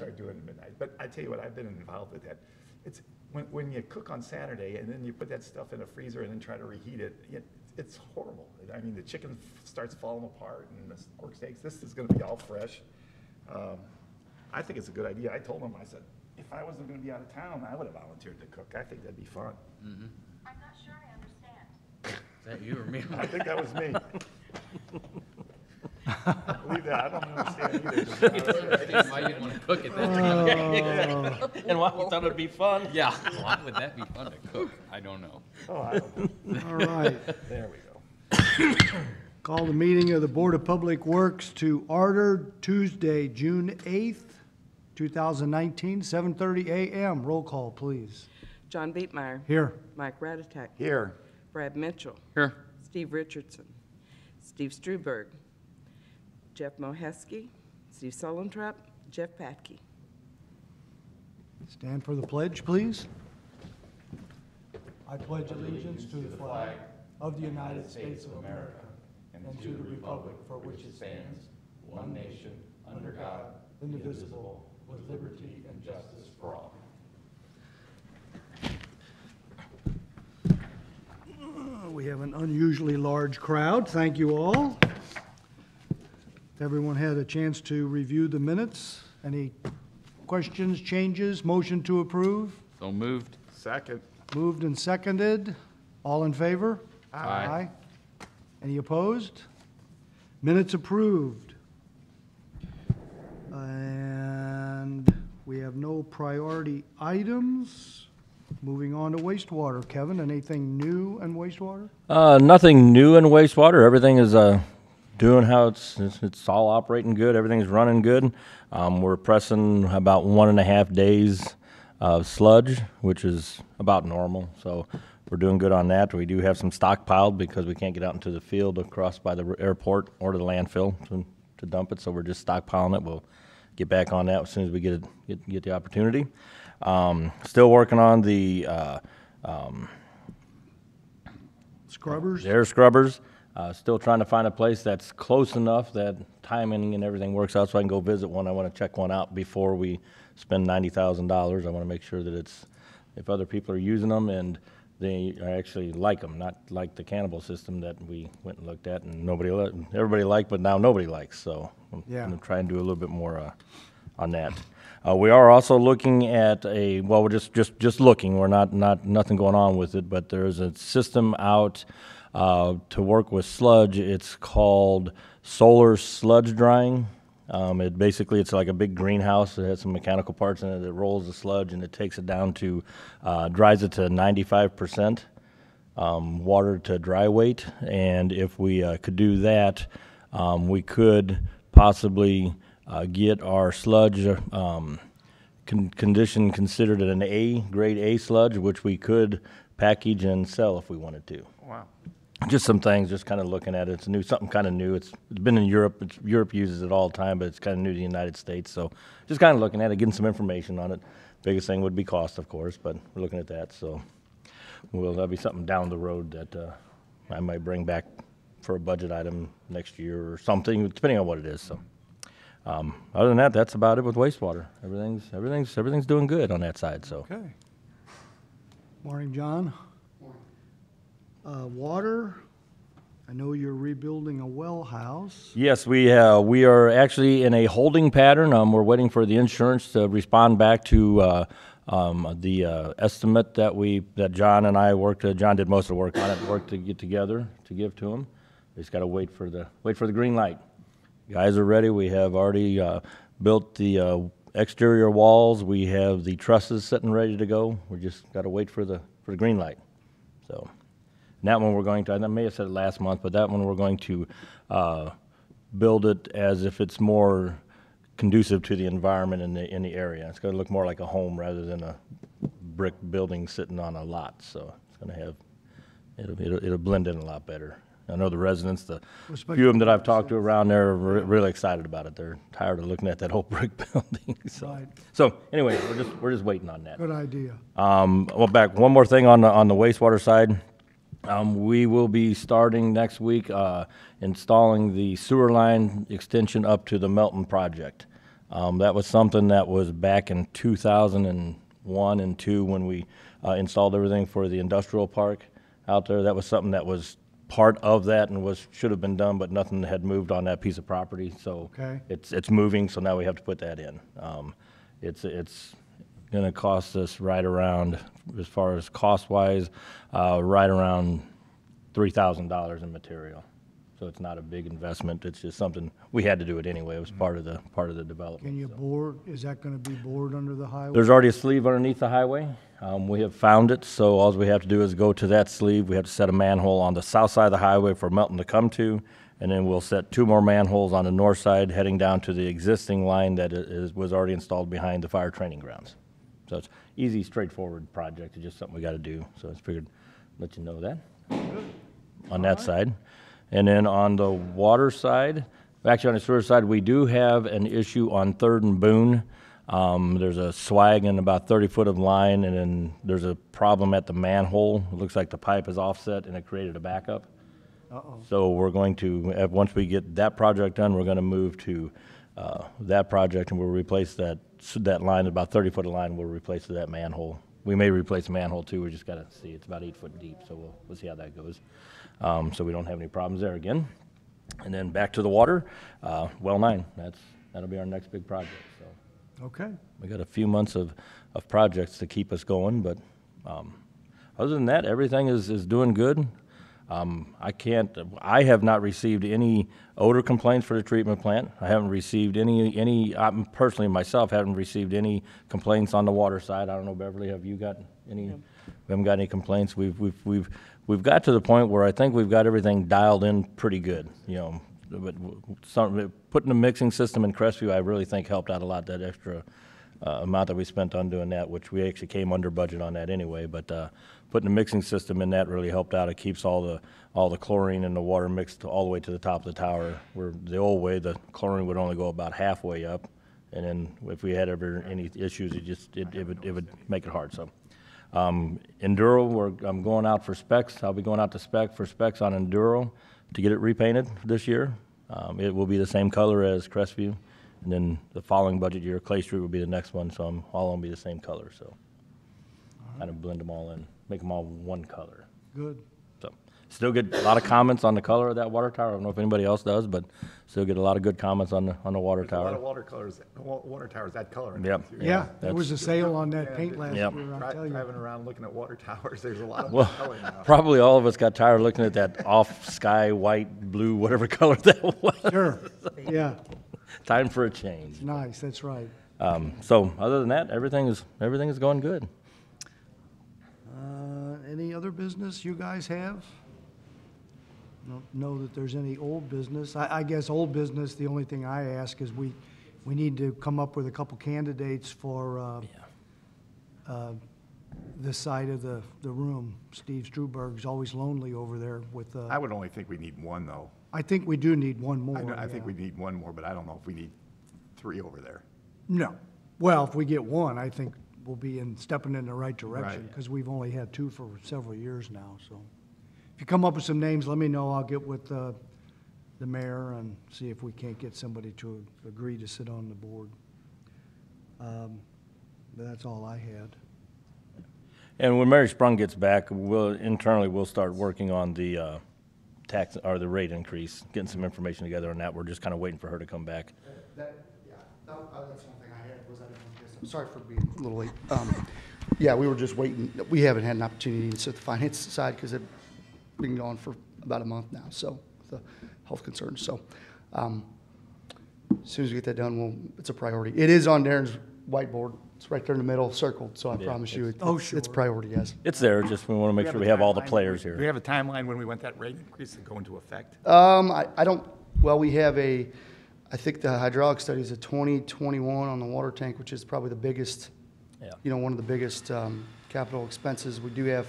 start doing it at midnight. But I tell you what, I've been involved with that. It's when you cook on Saturday and then you put that stuff in a freezer and then try to reheat it, it's horrible. I mean, the chicken starts falling apart and the pork steaks. This is going to be all fresh. I think it's a good idea. I told him, I said, if I wasn't going to be out of town, I would have volunteered to cook. I think that'd be fun. Mm-hmm. I'm not sure I understand. Is that you or me? I think that was me. Believe that, I don't understand either. I think why you'd want to cook it then. And why we thought it'd be fun? Yeah, why would that be fun to cook? I don't know. Oh, I don't know. All right. There we go. Call the meeting of the Board of Public Works to order Tuesday, June 8th, 2019, 7:30 a.m. Roll call, please. John Beatmeyer. Here. Mike Ratatak. Here. Brad Mitchell. Here. Steve Richardson. Steve Struberg. Jeff Mohesky. Steve Solentrap. Jeff Patke. Stand for the pledge, please. I pledge allegiance to the flag of the United States of America and to the republic for which it stands, one nation, under God, indivisible, with liberty and justice for all. We have an unusually large crowd. Thank you all. Everyone had a chance to review the minutes. Any questions, changes, motion to approve? So moved. Second. Moved and seconded. All in favor? Aye. Any opposed? Minutes approved. And we have no priority items. Moving on to wastewater. Kevin, anything new in wastewater? Nothing new in wastewater. Everything is doing how it's all operating good. Everything's running good. We're pressing about 1.5 days of sludge, which is about normal. So we're doing good on that. We do have some stockpiled because we can't get out into the field across by the airport or to the landfill to dump it. So we're just stockpiling it. We'll get back on that as soon as we get the opportunity. Still working on the Scrubbers? air scrubbers. Still trying to find a place that's close enough that timing and everything works out so I can go visit one. I want to check one out before we spend $90,000. I want to make sure that if other people are using them and they actually like them, not like the Cannibal system that we went and looked at and everybody liked, but now nobody likes. So I'm going to try and do a little bit more on that. We are also looking at we're just looking. We're nothing going on with it, but there's a system out to work with sludge. It's called solar sludge drying. It's like a big greenhouse. It has some mechanical parts in it that rolls the sludge and it takes it down to, dries it to 95% water to dry weight. And if we could do that, we could possibly get our sludge condition considered an grade A sludge, which we could package and sell if we wanted to. Wow. Just some things, just kind of looking at it. It's something kind of new. It's been in Europe. Europe uses it all the time, but it's kind of new to the United States. So just kind of looking at it, getting some information on it. Biggest thing would be cost, of course, but we're looking at that. So that'll be something down the road that I might bring back for a budget item next year or something, depending on what it is. So other than that, that's about it with wastewater. Everything's doing good on that side. So. Okay. Morning, John. Water, I know you're rebuilding a well house. Yes, we are actually in a holding pattern. We're waiting for the insurance to respond back to the estimate that John and I worked. John did most of the work on it. Worked to get together to give to him. We just got to wait for the green light. Guys are ready. We have already built the exterior walls. We have the trusses sitting ready to go. We just got to wait for the green light. So. And that one we're going to, I may have said it last month, but that one we're going to build it as if it's more conducive to the environment in the area. It's going to look more like a home rather than a brick building sitting on a lot. So it's going to have, it'll blend in a lot better. I know the residents, the few of them that I've talked to around there are really excited about it. They're tired of looking at that whole brick building. So anyway, we're just waiting on that. Good idea. Well, back one more thing on the wastewater side. We will be starting next week installing the sewer line extension up to the Melton project. That was something that was back in 2001 and 2 when we installed everything for the industrial park out there. That was something that was part of that and should have been done, but nothing had moved on that piece of property. So Okay. it's moving, so now we have to put that in. It's going to cost us right around, as far as cost-wise, right around $3,000 in material. So it's not a big investment. It's just something, we had to do it anyway. It was part of the development. Can you bore, is that gonna be bored under the highway? There's already a sleeve underneath the highway. We have found it, so all we have to do is go to that sleeve. We have to set a manhole on the south side of the highway for Melton to come to, and then we'll set 2 more manholes on the north side heading down to the existing line that was already installed behind the fire training grounds. So it's easy, straightforward project. It's just something we got to do. So I figured let you know that on that side. And then on the water side, actually on the sewer side, we do have an issue on 3rd and Boone. There's a swag and about 30 foot of line, and then there's a problem at the manhole. It looks like the pipe is offset and it created a backup. Uh-oh. So we're going to, once we get that project done, we're going to move to that project, and we'll replace that line, about 30 foot of line, we'll replace that manhole. We may replace the manhole too, we just got to see. It's about 8 foot deep, so we'll see how that goes. So we don't have any problems there again. And then back to the water, well 9, that'll be our next big project, so. Okay. We got a few months of projects to keep us going, but other than that, everything is doing good. I have not received any odor complaints for the treatment plant. I haven't received any, I personally myself haven't received any complaints on the water side. I don't know, Beverly, have you got any? We haven't got any complaints. We've got to the point where I think we've got everything dialed in pretty good, you know. But putting the mixing system in Crestview, I really think helped out a lot, that extra amount that we spent on doing that, which we actually came under budget on that anyway. But putting the mixing system in that really helped out. It keeps all the chlorine and the water mixed all the way to the top of the tower. Where the old way, the chlorine would only go about halfway up, and then if we had ever any issues, it would make it hard. So Enduro, I'm going out for specs. I'll be going out to for specs on Enduro to get it repainted this year. It will be the same color as Crestview, and then the following budget year, Clay Street will be the next one, so all gonna be the same color, so. Kind of blend them all in, make them all one color. Good. So, still get a lot of comments on the color of that water tower. I don't know if anybody else does, but still get a lot of good comments on the water There's a lot of tower. water towers that color in Yep. them, too. Yeah, there was a sale on that paint last year, Yep. I'll tell you. Driving around looking at water towers, there's a lot of Well, color now. probably all of us got tired of looking at that off sky, white, blue, whatever color that was. Sure, yeah, Time for a change. nice, that's right. So other than that, everything is going good. Any other business you guys have? Don't know that there's any old business. I guess old business, the only thing I ask is we need to come up with a couple candidates for this side of the room. Steve Struberg's always lonely over there with, I would only think we need one, though. I think we do need one more. I think yeah. we need one more, but I don't know if we need 3 over there. No. Well, if we get one, I think we'll be stepping in the right direction, Right. because we've only had 2 for several years now, so. If you come up with some names, let me know. I'll get with the mayor and see if we can't get somebody to agree to sit on the board. But that's all I had. And when Mary Sprung gets back, we'll start working on the tax or the rate increase, getting some information together on that. We're just kind of waiting for her to come back. That's one thing I had, was I didn't want this. I'm sorry for being a little late. Yeah, we were just waiting. We haven't had an opportunity to sit the finance side because it's been going for about a month now, so, the health concerns. So, as soon as we get that done, it's a priority. It is on Darren's whiteboard. It's right there in the middle, circled, so I promise you, it's a priority, yes. It's there, just we want to make sure we have all the players Do we here. have a timeline when we want that rate increase to go into effect? I don't, well, we have I think the hydraulic study is a 2021 on the water tank, which is probably the biggest, Yeah. one of the biggest capital expenses. We do have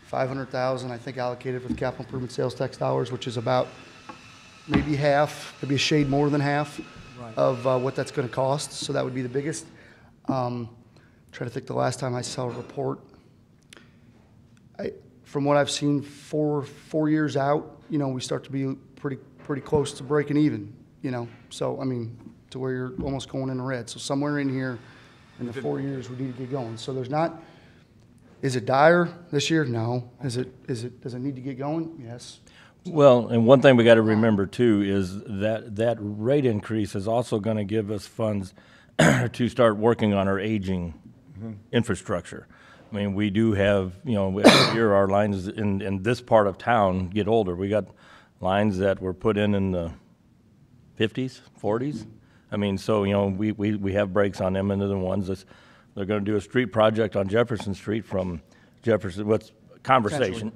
500,000, I think, allocated for the capital improvement sales tax dollars, which is about maybe half, maybe a shade more than half of what that's going to cost. So that would be the biggest. Trying to think the last time I saw a report. From what I've seen, 4 years out, we start to be pretty close to breaking even. So I mean, to where you're almost going in the red. So somewhere in here, in the 4 years, we need to get going. So there's not, is it dire this year? No. Does it need to get going? Yes. Well, and one thing we got to remember too is that rate increase is also going to give us funds to start working on our aging infrastructure. I mean, we do have, every year our lines in this part of town get older. We got lines that were put in the 50s, 40s. I mean, so, we have breaks on them, and they're the ones they're going to do a street project on Jefferson Street from Jefferson, what's conversation,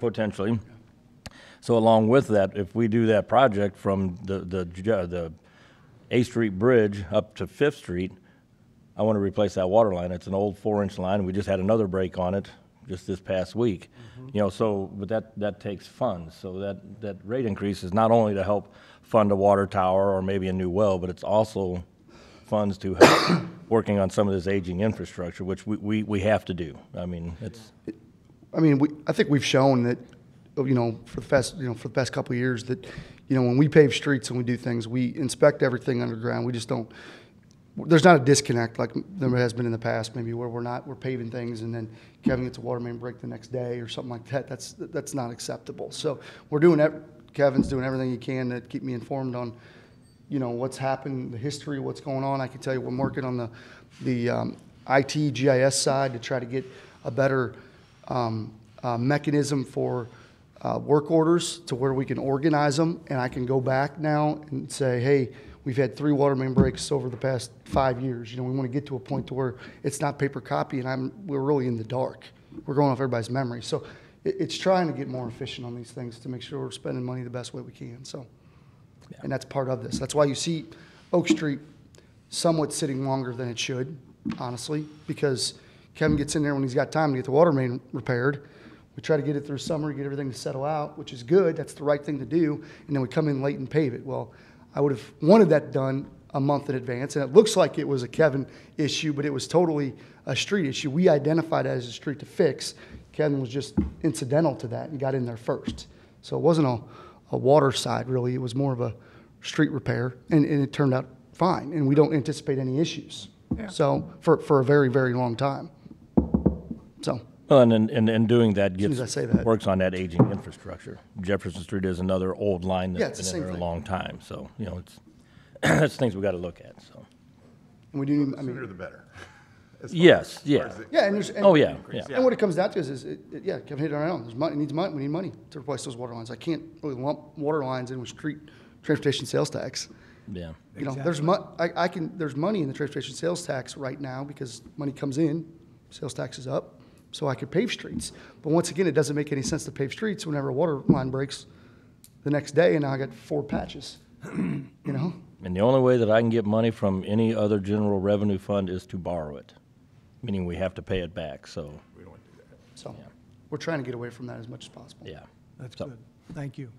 potentially. So along with that, if we do that project from the A Street Bridge up to Fifth Street, I want to replace that water line. It's an old 4-inch line. We just had another break on it just this past week. But that takes funds. So that rate increase is not only to help fund a water tower or maybe a new well, but it's also funds to help working on some of this aging infrastructure, which we have to do. I mean, I think we've shown that, for the past couple of years that, when we pave streets and we do things, we inspect everything underground. We just don't, there's not a disconnect like there has been in the past, maybe where we're paving things and then Kevin gets a water main break the next day or something like that. That's not acceptable. So we're doing that. Kevin's doing everything he can to keep me informed on, what's happened, the history, what's going on. I can tell you we're working on the IT GIS side to try to get a better mechanism for work orders to where we can organize them, and I can go back now and say, hey, we've had 3 water main breaks over the past 5 years. We want to get to a point to where it's not paper copy and we're really in the dark. We're going off everybody's memory. So it's trying to get more efficient on these things to make sure we're spending money the best way we can. So, and that's part of this. That's why you see Oak Street somewhat sitting longer than it should, honestly, because Kevin gets in there when he's got time to get the water main repaired. We try to get it through summer, get everything to settle out, which is good. That's the right thing to do. And then we come in late and pave it. Well, I would have wanted that done a month in advance. And it looks like it was a Kevin issue, but it was totally a street issue. We identified it as a street to fix. Kevin was just incidental to that and got in there first. So it wasn't a water side, really. It was more of a street repair. And it turned out fine. And we don't anticipate any issues. Yeah. So for a very, very long time. So. Well, and doing that As I say that. works on that aging infrastructure. Jefferson Street is another old line that's it's the been in same there a thing. long time. So, it's that's things we got to look at. So. And we do, The sooner the better. As far Yes, as- yeah. as far as the- yeah, and there's, Oh, yeah, yeah. And what it comes down to is Kevin hit it right on. There's money, needs money. We need money to replace those water lines. I can't really lump water lines in with street transportation sales tax. Yeah. There's there's money in the transportation sales tax right now because money comes in, sales tax is up, so I could pave streets. But once again, it doesn't make any sense to pave streets whenever a water line breaks the next day, and now I got 4 patches. And the only way that I can get money from any other general revenue fund is to borrow it, meaning we have to pay it back. So, We don't want to do that. So we're trying to get away from that as much as possible. yeah. That's So- good. Thank you.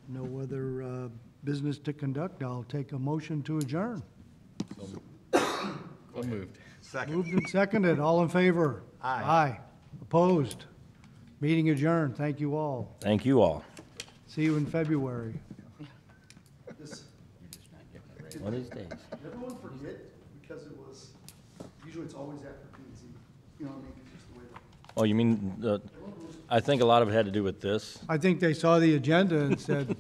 No other business to conduct. I'll take a motion to adjourn. So moved. Second. Moved and seconded. All in favor? Aye. Aye. Opposed? Meeting adjourned. Thank you all. Thank you all. See you in February. One of these days. Everyone forget because usually it's always after P&Z. You know what I mean? It's just the way Oh, you mean, I think a lot of it had to do with this. I think they saw the agenda and said,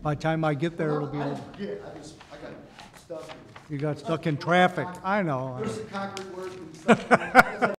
by the time I get there, it'll be over. forget. I got stuff. You got stuck in traffic. I know. There's some concrete work and stuff.